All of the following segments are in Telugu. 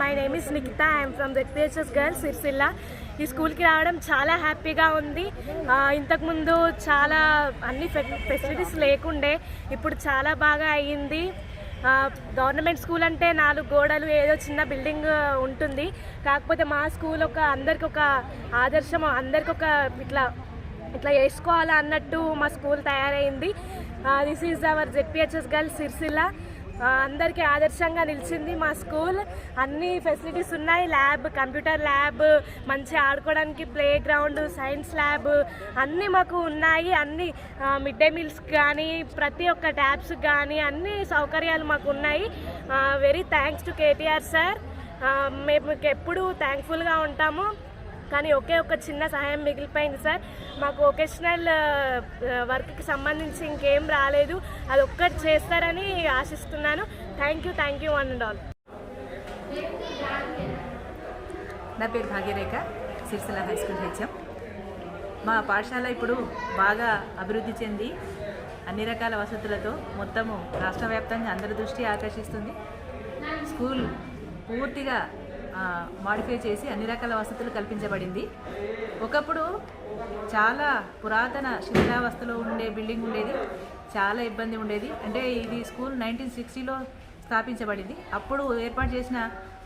My name is Nikhitha. I'm from ZPHS girls Sircilla. ఈ స్కూల్కి రావడం చాలా హ్యాపీగా ఉంది. ఇంతకుముందు చాలా అన్ని ఫెసిలిటీస్ లేకుండే, ఇప్పుడు చాలా బాగా అయ్యింది. గవర్నమెంట్ స్కూల్ అంటే 4 గోడలు, ఏదో చిన్న బిల్డింగ్ ఉంటుంది. కాకపోతే మా స్కూల్ అందరికి ఒక ఆదర్శం, అందరికి ఒక ఇట్లా వేసుకోవాలా అన్నట్టు మా స్కూల్ తయారైంది. This is our ZPHS girls Sircilla. అందరికీ ఆదర్శంగా నిలిచింది మా స్కూల్. అన్ని ఫెసిలిటీస్ ఉన్నాయి. ల్యాబ్, కంప్యూటర్ ల్యాబ్, మంచి ఆడుకోవడానికి ప్లే గ్రౌండ్, సైన్స్ ల్యాబ్ అన్నీ మాకు ఉన్నాయి. అన్ని మిడ్ డే మీల్స్ కానీ, ప్రతి ఒక్క ట్యాబ్స్ కానీ అన్ని సౌకర్యాలు మాకు ఉన్నాయి. Very thanks to KTR sir. మేము ఎప్పుడూ థ్యాంక్ఫుల్గా ఉంటాము. కానీ ఒక చిన్న సహాయం మిగిలిపోయింది సార్. మాకు వొకేషనల్ వర్క్కి సంబంధించి ఇంకేం రాలేదు. అది ఒక్కటి చేస్తారని ఆశిస్తున్నాను. Thank you one and all. నా పేరు భాగ్యరేఖ, సిరిసిల్ల హై స్కూల్ HM. మా పాఠశాల ఇప్పుడు బాగా అభివృద్ధి చెంది అన్ని రకాల వసతులతో మొత్తము రాష్ట్ర వ్యాప్తంగా అందరి దృష్టి ఆకర్షిస్తుంది. స్కూల్ పూర్తిగా మాడిఫై చేసి అన్ని రకాల వసతులు కల్పించబడింది. ఒకప్పుడు చాలా పురాతన శిథిలావస్థలో ఉండే బిల్డింగ్ ఉండేది. చాలా ఇబ్బంది ఉండేది. అంటే ఇది స్కూల్ 1960లో స్థాపించబడింది. అప్పుడు ఏర్పాటు చేసిన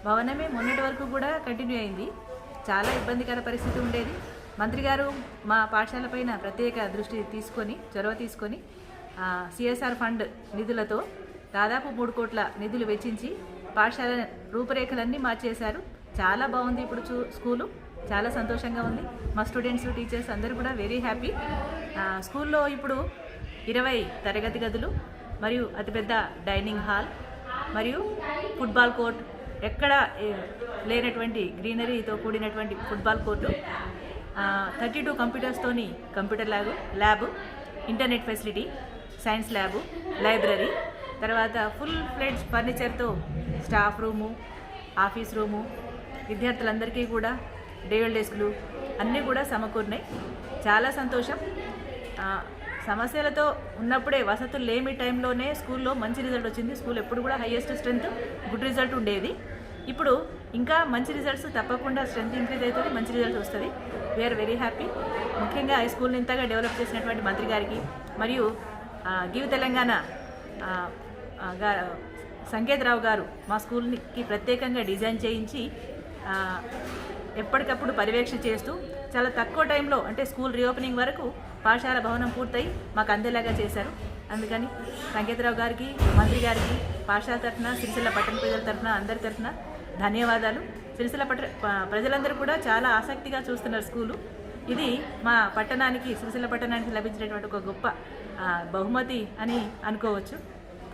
భవనమే మొన్నటి వరకు కూడా కంటిన్యూ అయింది. చాలా ఇబ్బందికర పరిస్థితి ఉండేది. మంత్రి గారు మా పాఠశాల పైన ప్రత్యేక చొరవ తీసుకొని CSR ఫండ్ నిధులతో దాదాపు 3 కోట్ల నిధులు వెచ్చించి పాఠశాల రూపురేఖలన్నీ మార్చేశారు. చాలా బాగుంది ఇప్పుడు స్కూలు. చాలా సంతోషంగా ఉంది. మా స్టూడెంట్స్, టీచర్స్ అందరూ కూడా వెరీ హ్యాపీ. స్కూల్లో ఇప్పుడు 20 తరగతి గదులు మరియు అతిపెద్ద డైనింగ్ హాల్ మరియు ఫుట్బాల్ కోర్ట్, ఎక్కడ లేనటువంటి గ్రీనరీతో కూడినటువంటి ఫుట్బాల్ కోర్టు, 32 కంప్యూటర్స్తోని computer lab, internet facility, science lab, library, తర్వాత ఫుల్ ఫ్లెడ్జ్ ఫర్నిచర్తో స్టాఫ్ రూము, ఆఫీస్ రూము, విద్యార్థులందరికీ కూడా డేవిల్ డెస్క్లు అన్నీ కూడా సమకూరినాయి. చాలా సంతోషం. సమస్యలతో ఉన్నప్పుడే, వసతులు లేని టైంలోనే స్కూల్లో మంచి రిజల్ట్ వచ్చింది. స్కూల్ ఎప్పుడు కూడా హైయెస్ట్ స్ట్రెంత్, గుడ్ రిజల్ట్ ఉండేది. ఇప్పుడు ఇంకా మంచి రిజల్ట్స్, తప్పకుండా స్ట్రెంత్ ఇంక్రీజ్ అవుతుంది, మంచి రిజల్ట్స్ వస్తుంది. We're very happy. ముఖ్యంగా ఈ స్కూల్ని ఇంతగా డెవలప్ చేసినటువంటి మంత్రి గారికి మరియు గివ్ తెలంగాణ సంకేతరావు గారు మా స్కూల్కి ప్రత్యేకంగా డిజైన్ చేయించి ఎప్పటికప్పుడు పర్యవేక్షణ చేస్తూ చాలా తక్కువ టైంలో, అంటే స్కూల్ రీఓపెనింగ్ వరకు పాఠశాల భవనం పూర్తయి మాకు అందేలాగా చేశారు. అందుకని సంకేతరావు గారికి, మంత్రి గారికి పాఠశాల తరఫున, సిరిసిల్ల పట్టణ ప్రజల తరఫున, అందరి తరఫున ధన్యవాదాలు. సిరిసిల్ల ప్రజలందరూ కూడా చాలా ఆసక్తిగా చూస్తున్నారు స్కూలు. ఇది మా పట్టణానికి, సిరిసిల్ల పట్టణానికి లభించినటువంటి ఒక గొప్ప బహుమతి అని అనుకోవచ్చు.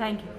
Thank you.